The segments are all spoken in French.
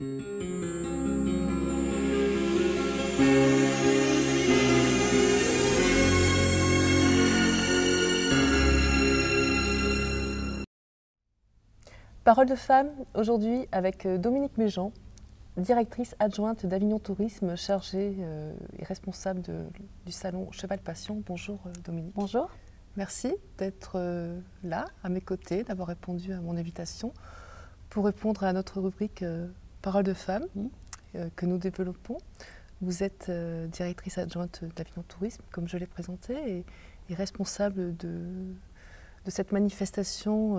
Parole de femme, aujourd'hui avec Dominique Méjean, directrice adjointe d'Avignon Tourisme, chargée et responsable du salon Cheval Passion. Bonjour Dominique. Bonjour. Merci d'être là, à mes côtés, d'avoir répondu à mon invitation pour répondre à notre rubrique Parole de femme que nous développons. Vous êtes directrice adjointe d'Avignon Tourisme, comme je l'ai présenté, et responsable de cette manifestation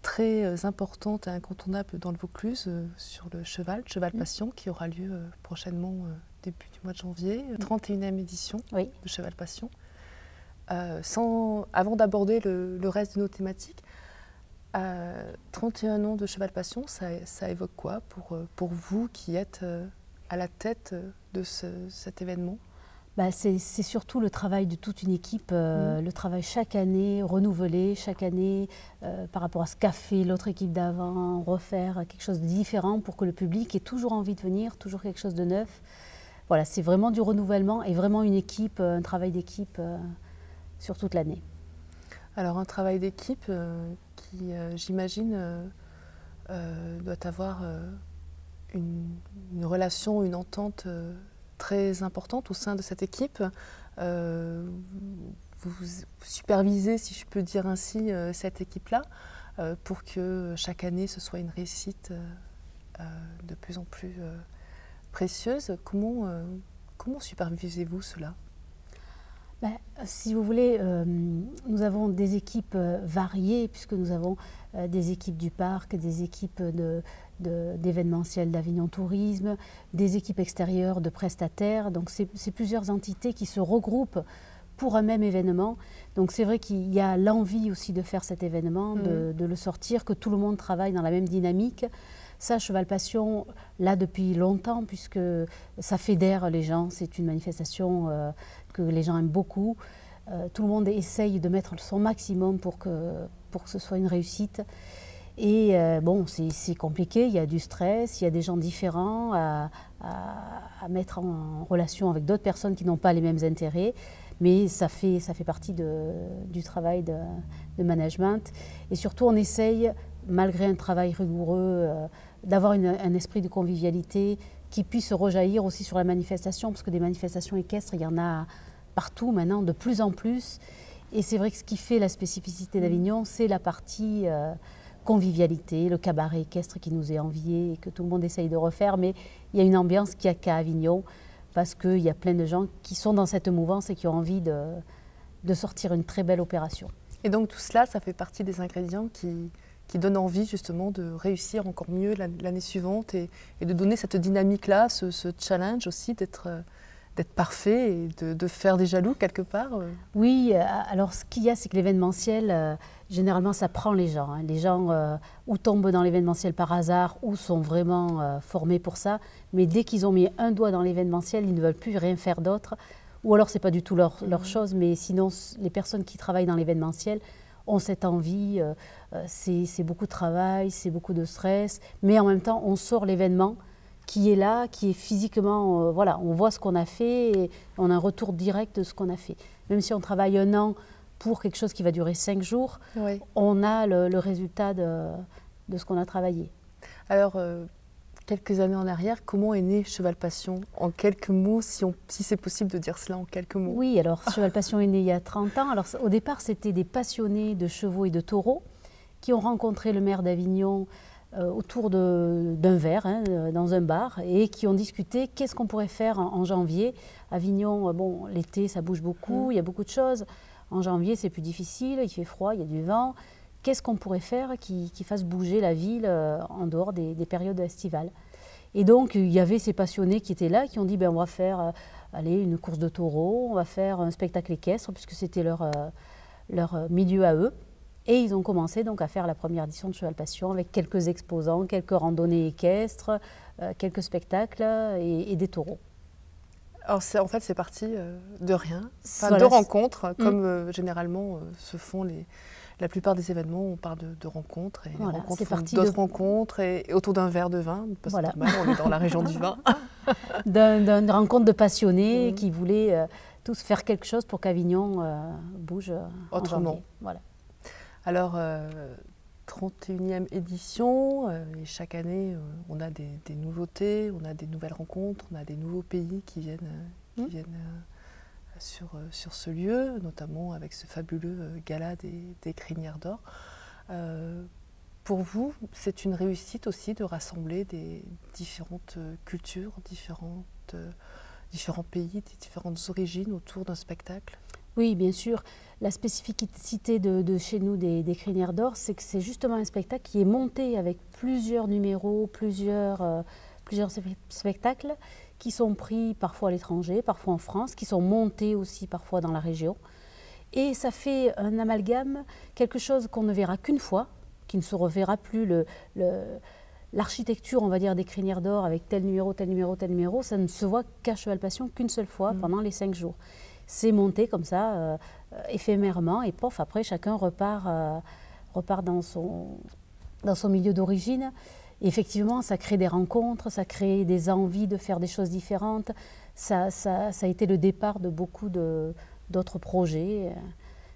très importante et incontournable dans le Vaucluse sur le Cheval Passion, qui aura lieu prochainement début du mois de janvier, 31e édition de Cheval Passion. Avant d'aborder le reste de nos thématiques, 31 ans de Cheval Passion, ça évoque quoi pour vous qui êtes à la tête de cet événement? C'est surtout le travail de toute une équipe, le travail chaque année, renouvelé chaque année par rapport à ce qu'a fait l'autre équipe d'avant, refaire quelque chose de différent pour que le public ait toujours envie de venir, toujours quelque chose de neuf. Voilà, c'est vraiment du renouvellement et vraiment une équipe, un travail d'équipe sur toute l'année. Alors un travail d'équipe qui, j'imagine, doit avoir une relation, une entente très importante au sein de cette équipe. Vous supervisez, si je peux dire ainsi, cette équipe-là pour que chaque année ce soit une réussite de plus en plus précieuse. Comment supervisez-vous cela? Si vous voulez, nous avons des équipes variées, puisque nous avons des équipes du parc, des équipes d'événementiel d'Avignon Tourisme, des équipes extérieures de prestataires. Donc c'est plusieurs entités qui se regroupent pour un même événement. Donc c'est vrai qu'il y a l'envie aussi de faire cet événement, de le sortir, que tout le monde travaille dans la même dynamique. Ça, Cheval Passion, là depuis longtemps, puisque ça fédère les gens, c'est une manifestation que les gens aiment beaucoup. Tout le monde essaye de mettre son maximum pour que ce soit une réussite. Et bon, c'est compliqué, il y a du stress, il y a des gens différents à mettre en relation avec d'autres personnes qui n'ont pas les mêmes intérêts. Mais ça fait partie du travail de management. Et surtout, on essaye, malgré un travail rigoureux, d'avoir un esprit de convivialité qui puisse rejaillir aussi sur la manifestation, parce que des manifestations équestres, il y en a partout maintenant, de plus en plus. Et c'est vrai que ce qui fait la spécificité d'Avignon, c'est la partie convivialité, le cabaret équestre qui nous est envié et que tout le monde essaye de refaire. Mais il y a une ambiance qu'il n'y a qu'à Avignon, parce qu'il y a plein de gens qui sont dans cette mouvance et qui ont envie de sortir une très belle opération. Et donc tout cela, ça fait partie des ingrédients qui donnent envie justement de réussir encore mieux l'année suivante et de donner cette dynamique-là, ce challenge aussi d'être parfait et de faire des jaloux quelque part. Oui, alors ce qu'il y a, c'est que l'événementiel, généralement, ça prend les gens. Hein. Les gens ou tombent dans l'événementiel par hasard ou sont vraiment formés pour ça. Mais dès qu'ils ont mis un doigt dans l'événementiel, ils ne veulent plus rien faire d'autre. Ou alors, ce n'est pas du tout leur chose, mais sinon, les personnes qui travaillent dans l'événementiel ont cette envie. C'est beaucoup de travail, c'est beaucoup de stress. Mais en même temps, on sort l'événement qui est là, qui est physiquement, voilà, on voit ce qu'on a fait et on a un retour direct de ce qu'on a fait. Même si on travaille un an pour quelque chose qui va durer 5 jours, on a le résultat de ce qu'on a travaillé. Alors, quelques années en arrière, comment est né Cheval Passion? En quelques mots, si c'est possible de dire cela en quelques mots. Oui, alors Cheval Passion est né il y a 30 ans. Alors, au départ, c'était des passionnés de chevaux et de taureaux qui ont rencontré le maire d'Avignon autour d'un verre, dans un bar, et qui ont discuté qu'est-ce qu'on pourrait faire en janvier. Avignon, bon, l'été, ça bouge beaucoup, il y a beaucoup de choses. En janvier, c'est plus difficile, il fait froid, il y a du vent. Qu'est-ce qu'on pourrait faire qui fasse bouger la ville en dehors des périodes estivales? Et donc, il y avait ces passionnés qui étaient là, qui ont dit, on va faire une course de taureaux, on va faire un spectacle équestre, puisque c'était leur milieu à eux. Et ils ont commencé donc à faire la première édition de Cheval Passion avec quelques exposants, quelques randonnées équestres, quelques spectacles et des taureaux. Alors en fait, c'est parti de rien, de rencontres, comme généralement se font La plupart des événements, on parle de rencontres, et voilà, rencontres font d'autres rencontres, et autour d'un verre de vin, parce que normal, on est dans la région du vin. D'une rencontre de passionnés qui voulaient tous faire quelque chose pour qu'Avignon bouge autrement. Voilà. Alors, 31e édition, et chaque année, on a des nouveautés, on a des nouvelles rencontres, on a des nouveaux pays qui viennent sur ce lieu, notamment avec ce fabuleux gala des Crinières d'Or. Pour vous, c'est une réussite aussi de rassembler des différentes cultures, différents pays, des différentes origines autour d'un spectacle? Oui, bien sûr. La spécificité de chez nous des Crinières d'Or, c'est que c'est justement un spectacle qui est monté avec plusieurs numéros, plusieurs spectacles qui sont pris parfois à l'étranger, parfois en France, qui sont montés aussi parfois dans la région. Et ça fait un amalgame, quelque chose qu'on ne verra qu'une fois, qui ne se reverra plus. L'architecture, on va dire, des Crinières d'Or avec tel numéro, tel numéro, tel numéro, ça ne se voit qu'à Cheval Passion qu'une seule fois pendant les 5 jours. C'est monté comme ça, éphémèrement, et pof, après chacun repart dans son milieu d'origine. Effectivement, ça crée des rencontres, ça crée des envies de faire des choses différentes. Ça a été le départ de beaucoup d'autres projets.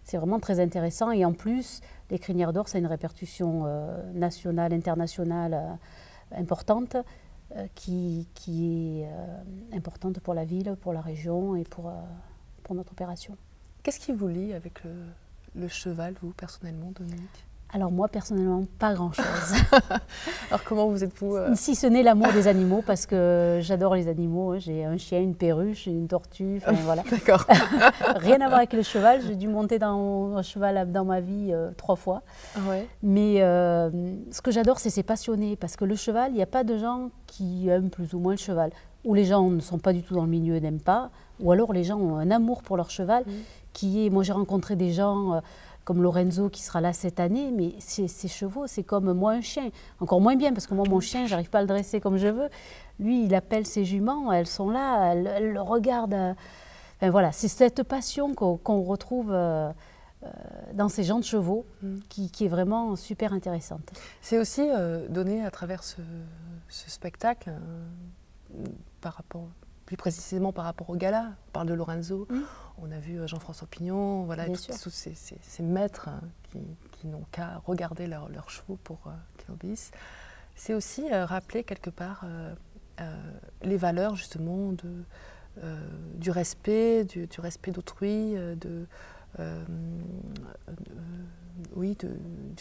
C'est vraiment très intéressant. Et en plus, les Crinières d'Or, ça a une répercussion nationale, internationale importante, qui est importante pour la ville, pour la région et pour notre opération. Qu'est-ce qui vous lie avec le cheval, vous, personnellement, Dominique? Alors moi, personnellement, pas grand-chose. Alors comment vous êtes-vous Si ce n'est l'amour des animaux, parce que j'adore les animaux. J'ai un chien, une perruche, une tortue, enfin voilà. D'accord. Rien à voir avec le cheval. J'ai dû monter un cheval dans ma vie 3 fois. Ouais. Mais ce que j'adore, c'est ces passionnés. Parce que le cheval, il n'y a pas de gens qui aiment plus ou moins le cheval. Ou les gens ne sont pas du tout dans le milieu et n'aiment pas. Ou alors les gens ont un amour pour leur cheval qui est... Moi, j'ai rencontré des gens... comme Lorenzo qui sera là cette année, mais ces chevaux, c'est comme moi un chien. Encore moins bien, parce que moi, mon chien, j'arrive pas à le dresser comme je veux. Lui, il appelle ses juments, elles sont là, elles le regardent. Enfin, voilà, c'est cette passion qu'on retrouve dans ces gens de chevaux qui est vraiment super intéressante. C'est aussi donné à travers ce spectacle, par rapport... plus précisément par rapport au gala. On parle de Lorenzo, on a vu Jean-François Pignon, voilà, tous ces maîtres qui n'ont qu'à regarder leurs chevaux pour qu'ils obéissent. C'est aussi rappeler quelque part les valeurs justement du respect, du respect d'autrui, du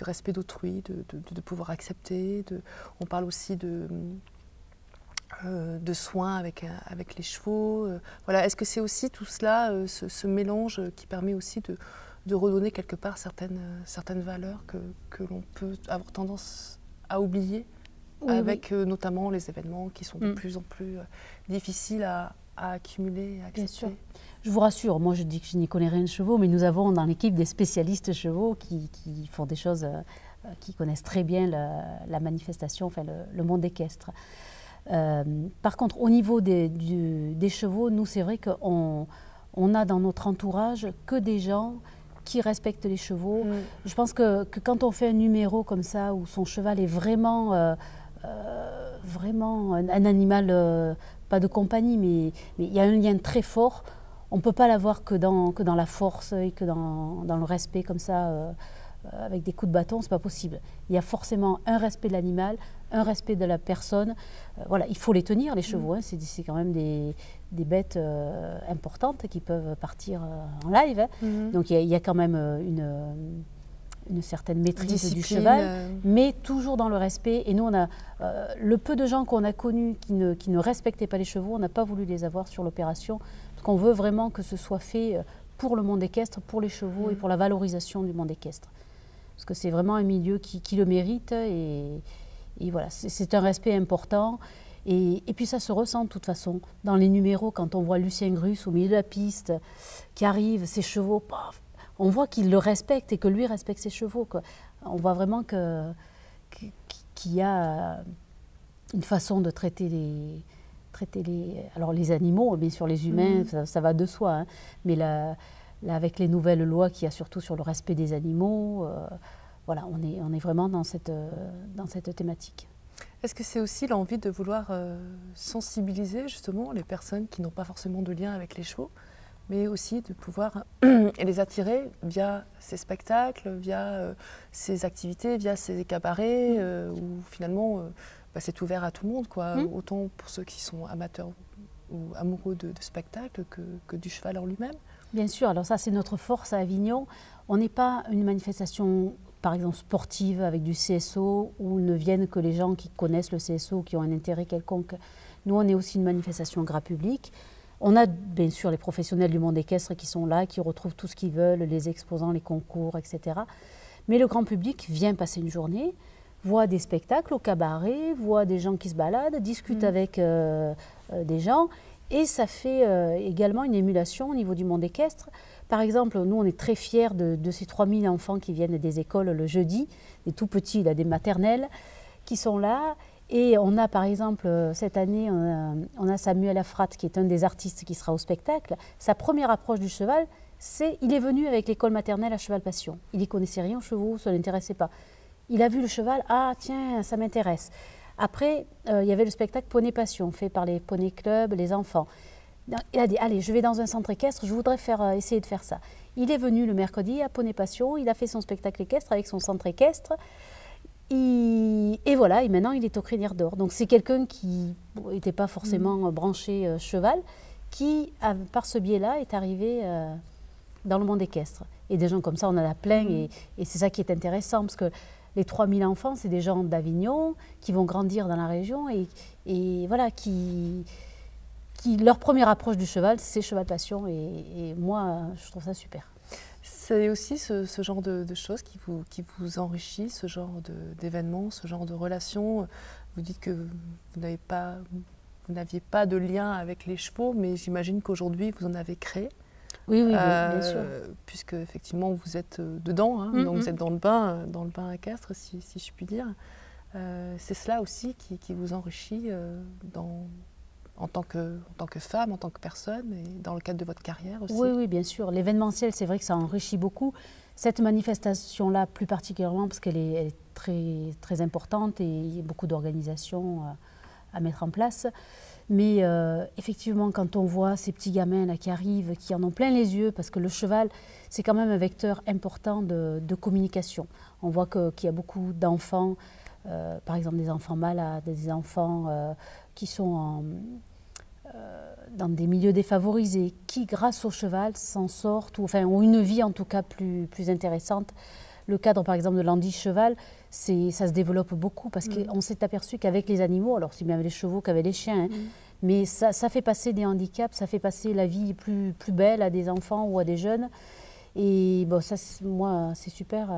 respect d'autrui, de pouvoir accepter. On parle aussi de soins avec les chevaux. Voilà. Est-ce que c'est aussi tout cela, ce mélange qui permet aussi de redonner quelque part certaines valeurs que l'on peut avoir tendance à oublier, avec notamment les événements qui sont de plus en plus difficiles à accumuler et à accepter? Bien sûr. Je vous rassure, moi je dis que je n'y connais rien de chevaux, mais nous avons dans l'équipe des spécialistes chevaux qui font des choses, qui connaissent très bien la manifestation, enfin le monde équestre. Par contre, au niveau des chevaux, nous, c'est vrai qu'on a dans notre entourage que des gens qui respectent les chevaux. Je pense que quand on fait un numéro comme ça, où son cheval est vraiment un animal, pas de compagnie, mais il y a un lien très fort, on ne peut pas l'avoir que dans la force et que dans le respect comme ça, avec des coups de bâton, c'est pas possible. Il y a forcément un respect de l'animal, un respect de la personne. Voilà, il faut les tenir, les chevaux. Hein. C'est quand même des bêtes importantes qui peuvent partir en live. Hein. Donc il y a quand même une certaine maîtrise du cheval, mais toujours dans le respect. Et nous, on a le peu de gens qu'on a connus qui ne respectaient pas les chevaux, on n'a pas voulu les avoir sur l'opération, parce qu'on veut vraiment que ce soit fait pour le monde équestre, pour les chevaux et pour la valorisation du monde équestre. Parce que c'est vraiment un milieu qui le mérite et voilà, c'est un respect important. Et puis ça se ressent de toute façon. Dans les numéros, quand on voit Lucien Grus au milieu de la piste, qui arrive, ses chevaux, paf, on voit qu'il le respecte et que lui respecte ses chevaux, quoi. On voit vraiment qu'il y a une façon de traiter les animaux, bien sûr les humains, ça va de soi, hein, mais là, avec les nouvelles lois qu'il y a surtout sur le respect des animaux. Voilà, on est vraiment dans cette thématique. Est-ce que c'est aussi l'envie de vouloir sensibiliser justement les personnes qui n'ont pas forcément de lien avec les chevaux, mais aussi de pouvoir les attirer via ces spectacles, via ces activités, via ces cabarets, où finalement c'est ouvert à tout le monde, quoi, autant pour ceux qui sont amateurs ou amoureux de spectacles que du cheval en lui-même? Bien sûr, alors ça c'est notre force à Avignon. On n'est pas une manifestation par exemple sportive avec du CSO où ne viennent que les gens qui connaissent le CSO ou qui ont un intérêt quelconque. Nous on est aussi une manifestation grand public. On a bien sûr les professionnels du monde équestre qui sont là, qui retrouvent tout ce qu'ils veulent, les exposants, les concours, etc. Mais le grand public vient passer une journée, voit des spectacles au cabaret, voit des gens qui se baladent, discute avec des gens. Et ça fait également une émulation au niveau du monde équestre. Par exemple, nous, on est très fiers de ces 3000 enfants qui viennent des écoles le jeudi, des tout petits, là, des maternelles, qui sont là. Et on a, par exemple, cette année, on a Samuel Afrat, qui est un des artistes qui sera au spectacle. Sa première approche du cheval, il est venu avec l'école maternelle à Cheval Passion. Il n'y connaissait rien aux chevaux, ça ne l'intéressait pas. Il a vu le cheval, ah tiens, ça m'intéresse. Après, il y avait le spectacle Poney Passion, fait par les Poney Club, les enfants. Il a dit, allez, je vais dans un centre équestre, je voudrais essayer de faire ça. Il est venu le mercredi à Poney Passion, il a fait son spectacle équestre avec son centre équestre. Et voilà, et maintenant il est au Crinière d'Or. Donc c'est quelqu'un qui n'était pas forcément branché cheval, qui, par ce biais-là, est arrivé dans le monde équestre. Et des gens comme ça, on en a plein, et c'est ça qui est intéressant, parce que les 3000 enfants, c'est des gens d'Avignon qui vont grandir dans la région et voilà, qui leur première approche du cheval, c'est Cheval Passion. Et moi, je trouve ça super. C'est aussi ce genre de choses qui vous enrichit, ce genre d'événements, ce genre de relations. Vous dites que vous n'aviez pas de lien avec les chevaux, mais j'imagine qu'aujourd'hui, vous en avez créé. Oui, bien sûr. Puisque effectivement vous êtes dedans, hein, donc vous êtes dans le bain équestre, si je puis dire. C'est cela aussi qui vous enrichit en tant que femme, en tant que personne, et dans le cadre de votre carrière aussi. Oui, bien sûr. L'événementiel, c'est vrai que ça enrichit beaucoup. Cette manifestation-là, plus particulièrement, parce qu'elle est très, très importante et il y a beaucoup d'organisations à mettre en place. Mais effectivement, quand on voit ces petits gamins là, qui arrivent, qui en ont plein les yeux, parce que le cheval, c'est quand même un vecteur important de communication. On voit qu'il y a beaucoup d'enfants, par exemple des enfants malades, des enfants qui sont dans des milieux défavorisés, qui, grâce au cheval, s'en sortent, ou enfin, ont une vie en tout cas plus intéressante. Le cadre, par exemple, de l'Andy Cheval, ça se développe beaucoup parce qu'on s'est aperçu qu'avec les animaux, alors c'est bien avec les chevaux qu'avec les chiens, mais ça fait passer des handicaps, ça fait passer la vie plus belle à des enfants ou à des jeunes. Et bon, ça, moi, c'est super.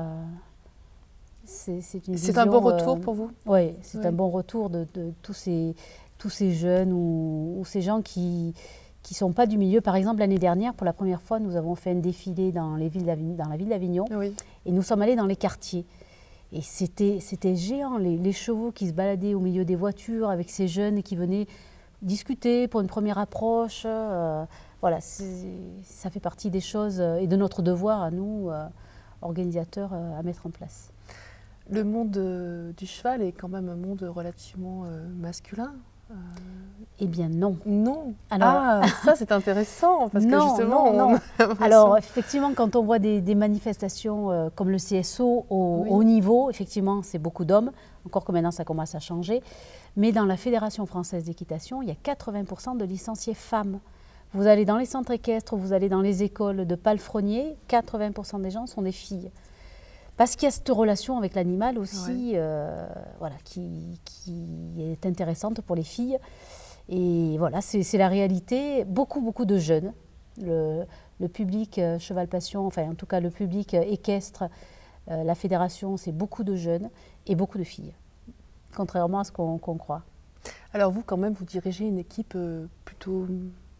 C'est un bon retour pour vous? Oui, c'est un bon retour de tous ces jeunes ou ces gens qui ne sont pas du milieu. Par exemple, l'année dernière, pour la première fois, nous avons fait un défilé dans la ville d'Avignon. Et nous sommes allés dans les quartiers. Et c'était géant, les chevaux qui se baladaient au milieu des voitures avec ces jeunes qui venaient discuter pour une première approche. Voilà, ça fait partie des choses et de notre devoir à nous, organisateurs, à mettre en place. Le monde du cheval est quand même un monde relativement masculin. Eh bien non. Non. Alors, ça c'est intéressant parce que justement. Non. Alors effectivement, quand on voit des manifestations comme le CSO au haut niveau, effectivement c'est beaucoup d'hommes. Encore que maintenant ça commence à changer. Mais dans la Fédération française d'équitation, il y a 80% de licenciés femmes. Vous allez dans les centres équestres, vous allez dans les écoles de palefreniers, 80% des gens sont des filles. Parce qu'il y a cette relation avec l'animal aussi, voilà, qui est intéressante pour les filles. Et voilà, c'est la réalité. Beaucoup de jeunes. Le public Cheval Passion, enfin en tout cas le public équestre, la fédération, c'est beaucoup de jeunes et beaucoup de filles, contrairement à ce qu'on croit. Alors vous, quand même, vous dirigez une équipe plutôt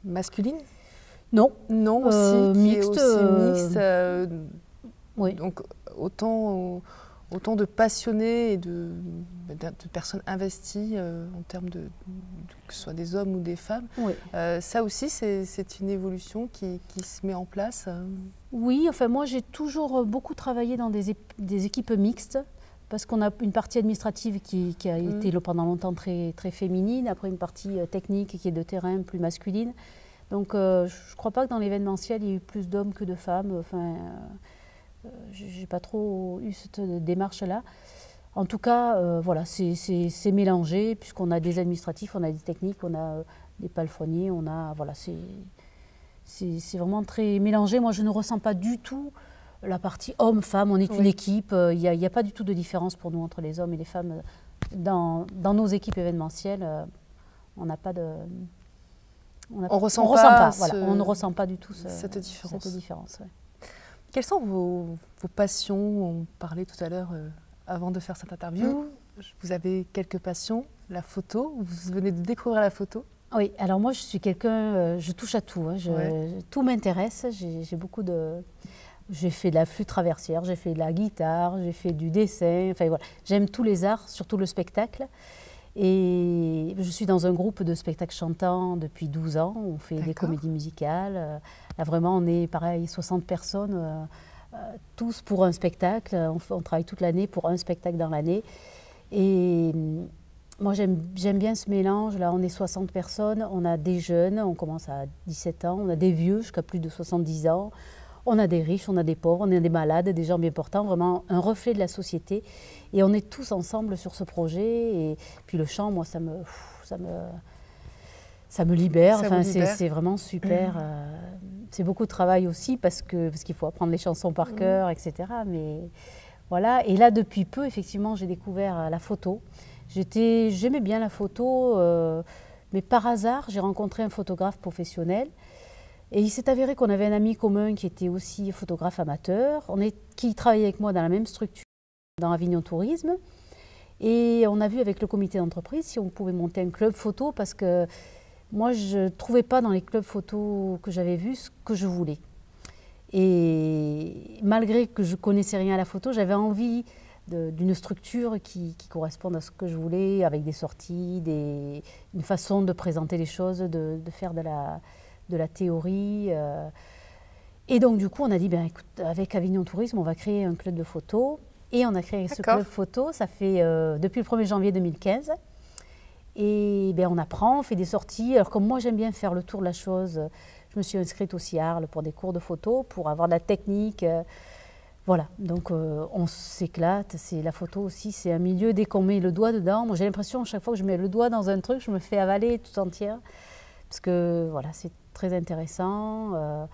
masculine? Non. Non, aussi, mixte. Qui est aussi mixte. Oui. Donc autant autant de passionnés et de personnes investies en termes que ce soit des hommes ou des femmes. Oui. Ça aussi, c'est une évolution qui se met en place. Oui, enfin moi j'ai toujours beaucoup travaillé dans des équipes mixtes, parce qu'on a une partie administrative qui a été pendant longtemps très, très féminine, après une partie technique qui est de terrain plus masculine. Donc je ne crois pas que dans l'événementiel il y ait eu plus d'hommes que de femmes. Enfin, j'ai pas trop eu cette démarche-là. En tout cas, voilà, c'est mélangé, puisqu'on a des administratifs, on a des techniques, on a des palefreniers, on a, voilà, c'est vraiment très mélangé. Moi, je ne ressens pas du tout la partie homme-femme. On est une équipe. Il n'y a pas du tout de différence pour nous entre les hommes et les femmes. Dans nos équipes événementielles, on n'a pas de... On ne ressent pas du tout cette différence. Ouais. Quelles sont vos passions? On parlait tout à l'heure, avant de faire cette interview, vous avez quelques passions. La photo, vous venez de découvrir la photo. Oui, alors moi je suis quelqu'un, je touche à tout. Hein, tout m'intéresse. J'ai beaucoup de... J'ai fait de la flûte traversière, j'ai fait de la guitare, j'ai fait du dessin. Enfin voilà, j'aime tous les arts, surtout le spectacle. Et je suis dans un groupe de spectacles chantants depuis 12 ans. On fait des comédies musicales. Là, vraiment, on est pareil, 60 personnes, tous pour un spectacle. On travaille toute l'année pour un spectacle dans l'année. Et moi, j'aime bien ce mélange. Là, on est 60 personnes. On a des jeunes, on commence à 17 ans. On a des vieux jusqu'à plus de 70 ans. On a des riches, on a des pauvres, on a des malades, des gens bien portants, vraiment un reflet de la société. Et on est tous ensemble sur ce projet. Et puis le chant, moi, ça me libère. Enfin, c'est vraiment super. C'est beaucoup de travail aussi parce qu'il faut apprendre les chansons par cœur, etc. Mais voilà. Et là, depuis peu, effectivement, j'ai découvert la photo. J'aimais bien la photo, mais par hasard, j'ai rencontré un photographe professionnel. Et il s'est avéré qu'on avait un ami commun qui était aussi photographe amateur, qui travaillait avec moi dans la même structure, dans Avignon Tourisme. Et on a vu avec le comité d'entreprise si on pouvait monter un club photo, parce que moi, je ne trouvais pas dans les clubs photo que j'avais vus ce que je voulais. Et malgré que je ne connaissais rien à la photo, j'avais envie d'une structure qui corresponde à ce que je voulais, avec des sorties, une façon de présenter les choses, de faire de la théorie. Et donc, du coup, on a dit, ben, écoute, avec Avignon Tourisme, on va créer un club de photo. Et on a créé ce club photo, ça fait depuis le 1er janvier 2015. Et ben, on apprend, on fait des sorties. Alors, comme moi, j'aime bien faire le tour de la chose, je me suis inscrite aussi à Arles pour des cours de photo, pour avoir de la technique. Voilà, donc on s'éclate. La photo aussi, c'est un milieu, dès qu'on met le doigt dedans. Moi, j'ai l'impression, à chaque fois que je mets le doigt dans un truc, je me fais avaler tout entière. Parce que, voilà, c'est très intéressant.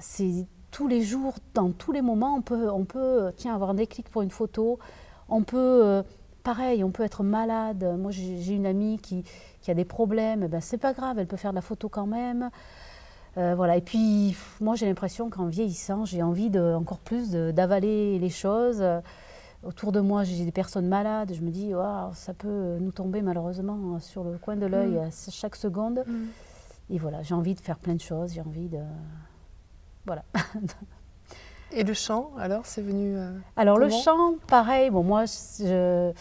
C'est tous les jours, dans tous les moments, on peut avoir un déclic pour une photo. On peut, pareil, on peut être malade. Moi, j'ai une amie qui a des problèmes. Ben, c'est pas grave, elle peut faire de la photo quand même. Voilà. Et puis, moi, j'ai l'impression qu'en vieillissant, j'ai envie encore plus d'avaler les choses. Autour de moi, j'ai des personnes malades. Je me dis, wow, ça peut nous tomber malheureusement sur le coin de l'œil chaque seconde. Et voilà, j'ai envie de faire plein de choses. J'ai envie de... Voilà. Et le chant, alors, c'est venu alors, comment? Le chant, pareil. Bon, moi, je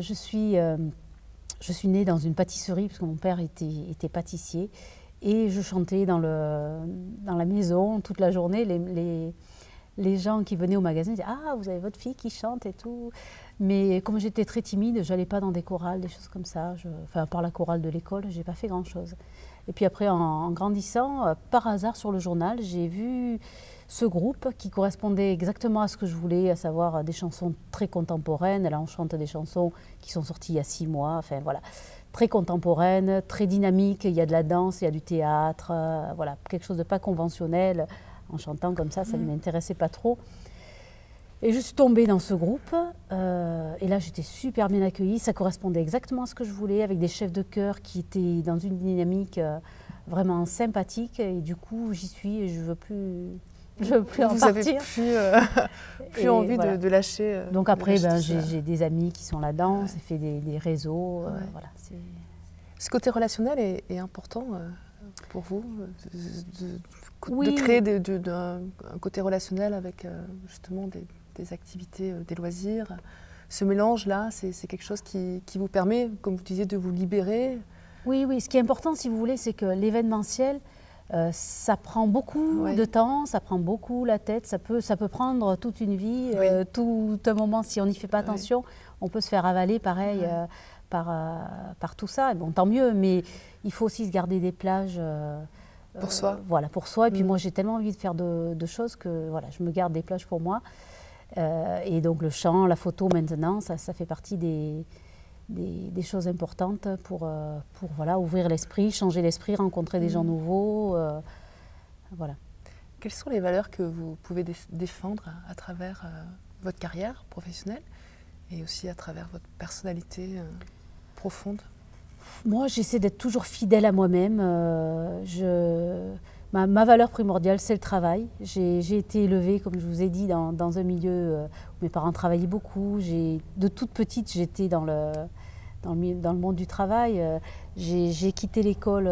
suis née dans une pâtisserie, parce que mon père était pâtissier. Et je chantais dans la maison toute la journée. Les gens qui venaient au magasin disaient « Ah, vous avez votre fille qui chante et tout ». Mais comme j'étais très timide, je n'allais pas dans des chorales, des choses comme ça. Enfin, à part la chorale de l'école, je n'ai pas fait grand-chose. Et puis après, en grandissant, par hasard sur le journal, j'ai vu ce groupe qui correspondait exactement à ce que je voulais, à savoir des chansons très contemporaines. Là, on chante des chansons qui sont sorties il y a 6 mois. Enfin, voilà. Très contemporaine, très dynamique, il y a de la danse, il y a du théâtre, voilà, quelque chose de pas conventionnel. En chantant comme ça ne m'intéressait pas trop. Et je suis tombée dans ce groupe, et là j'étais super bien accueillie, ça correspondait exactement à ce que je voulais, avec des chefs de chœur qui étaient dans une dynamique vraiment sympathique, et du coup j'y suis et je veux plus en partir. Vous n'avez plus envie voilà. de lâcher. Donc après, j'ai des amis qui sont là-dedans, j'ai fait des réseaux. Voilà, ce côté relationnel est important pour vous, de créer un côté relationnel avec justement des activités, des loisirs. Ce mélange-là, c'est quelque chose qui vous permet, comme vous disiez, de vous libérer. Oui, oui. Ce qui est important, si vous voulez, c'est que l'événementiel, ça prend beaucoup de temps, ça prend beaucoup la tête, ça peut prendre toute une vie, tout un moment. Si on n'y fait pas attention, on peut se faire avaler pareil par tout ça. Et bon, tant mieux, mais il faut aussi se garder des plages pour soi. Voilà, pour soi. Et puis moi, j'ai tellement envie de faire de choses que voilà, je me garde des plages pour moi. Et donc le chant, la photo maintenant, ça fait partie des choses importantes pour voilà, ouvrir l'esprit, changer l'esprit, rencontrer des gens nouveaux. Voilà. Quelles sont les valeurs que vous pouvez défendre à travers votre carrière professionnelle et aussi à travers votre personnalité profonde? Moi, j'essaie d'être toujours fidèle à moi-même. Ma valeur primordiale, c'est le travail. J'ai été élevée, comme je vous ai dit, dans un milieu où mes parents travaillaient beaucoup. De toute petite, j'étais dans le monde du travail. J'ai quitté l'école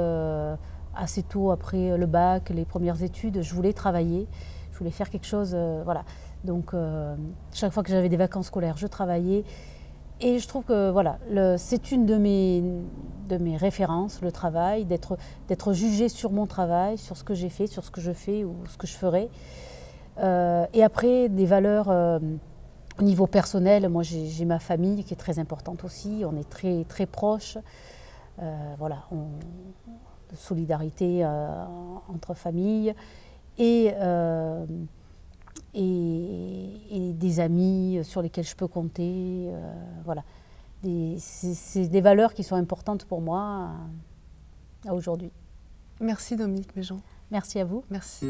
assez tôt après le bac, les premières études. Je voulais travailler, je voulais faire quelque chose. Voilà. Donc, chaque fois que j'avais des vacances scolaires, je travaillais. Et je trouve que voilà, c'est une de mes références, le travail, d'être jugée sur mon travail, sur ce que j'ai fait, sur ce que je fais ou ce que je ferai. Et après, des valeurs au niveau personnel, moi j'ai ma famille qui est très importante aussi, on est très, très proches. Voilà, de solidarité entre familles et des amis sur lesquels je peux compter. Voilà. C'est des valeurs qui sont importantes pour moi à aujourd'hui. Merci Dominique Méjean. Merci à vous. Merci.